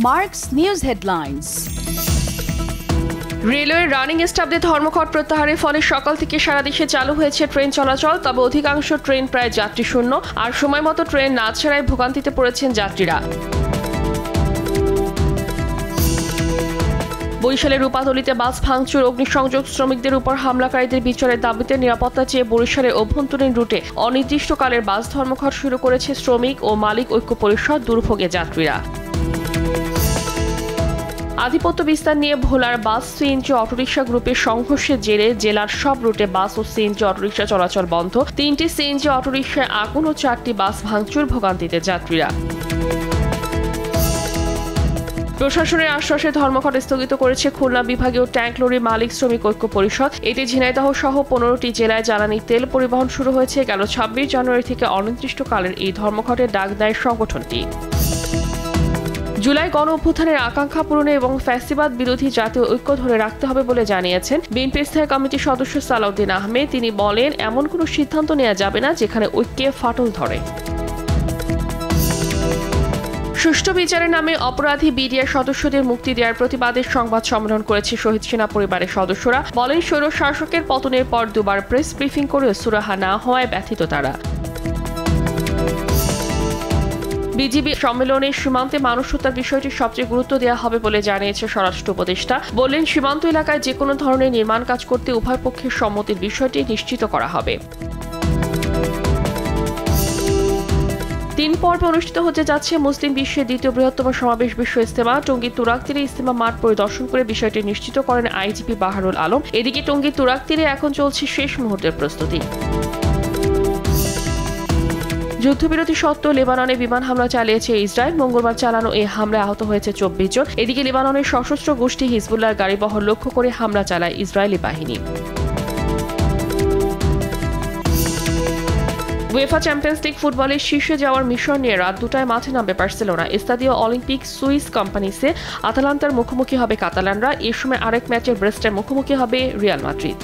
Mark's News Headlines. Railway running স্টাফদের ধর্মঘট প্রত্যাহারের ফলে সকাল থেকে সারা দেশে চালু হয়েছে ট্রেন চলাচল, তবে অধিকাংশ ট্রেন প্রায় যাত্রী শূন্য আর সময় মতো ট্রেন না ছাড়ায় ভোগান্তিতে পড়েছেন যাত্রীরা। বরিশালের রূপাতলীতে বাস ভাঙচুর, অগ্নিসংযোগ, শ্রমিকদের উপর হামলাকারীদের বিচারের দাবিতে নিরাপত্তা চেয়ে বরিশালের অভ্যন্তরীণ রুটে অনির্দিষ্টকালের বাস ধর্মঘট শুরু করেছে শ্রমিক ও মালিক ঐক্য পরিষদ দুর্ভোগে যাত্রীরা। আধিপত্য বিস্তার নিয়ে ভোলার বাস সিএনজি অটোরিকশা গ্রুপের সংঘর্ষের জেরে জেলার সব রুটে বাস ও সিএনজি অটোরিকশা চলাচল বন্ধ। 3টি সিএনজি অটোরিকশায় আগুন ও 4টি বাস ভাঙচুর, ভোগান্তিতে যাত্রীরা। প্রশাসনের আশ্বাসে ধর্মঘট স্থগিত করেছে খুলনা বিভাগীয় ট্যাঙ্ক লরি মালিক শ্রমিক ঐক্য পরিষদ। এতে ঝিনাইদহ সহ 15টি জেলায় জ্বালানি তেল পরিবহন শুরু হয়েছে। গেল 26 জানুয়ারি থেকে অনির্দিষ্টকালের এই ধর্মঘটের ডাক দেয় সংগঠনটি। জুলাই গণ অভ্যুত্থানের আকাঙ্ক্ষা পূরণে এবং ফ্যাসিবাদ বিরোধী জাতীয় ঐক্য ধরে রাখতে হবে বলে জানিয়েছেন বিএনপির স্থায়ী কমিটির সদস্য সালাউদ্দিন আহমেদ। তিনি বলেন, এমন কোনো সিদ্ধান্ত নেওয়া যাবে না যেখানে ঐক্যে ফাটল ধরে। সুষ্ঠু বিচারের নামে অপরাধী বিডিআর সদস্যদের মুক্তি দেওয়ার প্রতিবাদে সংবাদ সম্মেলন করেছে শহীদ সেনা পরিবারের সদস্যরা। বলেন, স্বৈর শাসকের পতনের পর দুবার প্রেস ব্রিফিং করেও সুরাহা না হওয়ায় ব্যথিত তারা। বিজিবি সম্মেলনে সীমান্তে মানুষ হত্যার বিষয়টি সবচেয়ে গুরুত্ব দেওয়া হবে বলে জানিয়েছে স্বরাষ্ট্র উপদেষ্টা। বললেন, সীমান্ত এলাকায় যে কোনো ধরনের নির্মাণ কাজ করতে উভয় পক্ষের সম্মতির বিষয়টি নিশ্চিত করা হবে। 3 পর্বে অনুষ্ঠিত হতে যাচ্ছে মুসলিম বিশ্বের দ্বিতীয় বৃহত্তম সমাবেশ বিশ্ব ইজতেমা। টঙ্গীর তুরাগ তীরে ইজতেমা মাঠ পরিদর্শন করে বিষয়টি নিশ্চিত করেন আইজিপি বাহারুল আলম। এদিকে টঙ্গীর তুরাগ তীরে এখন চলছে শেষ মুহূর্তের প্রস্তুতি। যুদ্ধবিরতি সত্ত্বেও লেবাননে বিমান হামলা চালিয়েছে ইসরায়েল। মঙ্গলবার চালানো এই হামলায় আহত হয়েছে 24 জন। এদিকে লেবাননের সশস্ত্র গোষ্ঠী হিজবুল্লাহর গাড়িবহর লক্ষ্য করে হামলা চালায় ইসরায়েলি বাহিনী। উয়েফা চ্যাম্পিয়ন্স লিগ ফুটবলের শীর্ষে যাওয়ার মিশন নিয়ে রাত 2টায় মাঠে নামবে বার্সেলোনা। স্তাদিও অলিম্পিক সুইস কোম্পানিসে আতালান্তার মুখোমুখি হবে কাতালানরা। এ সময় আরেক ম্যাচে ব্রেস্টের মুখোমুখি হবে রিয়াল মাদ্রিদ।